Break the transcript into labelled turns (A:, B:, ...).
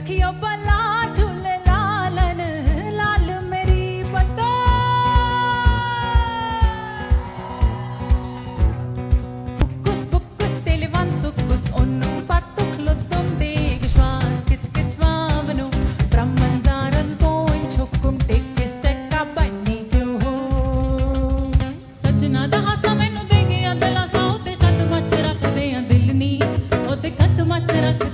A: रखियो भला झूले लालन लाल मेरी बतो पुक्कुस पुक्कुस तेलिवान सुक्कुस ओन्नु पातुक लुत्तुम देग श्वास किच किच वावनु ब्रह्मंजारन पोइन छुक्कुम टेक्किस टेक्का बन्नी क्यों हो सजना दहा समय नु देगे अंदला साउ ते कद मच रख दे दिल नी ओ ते कद मच रख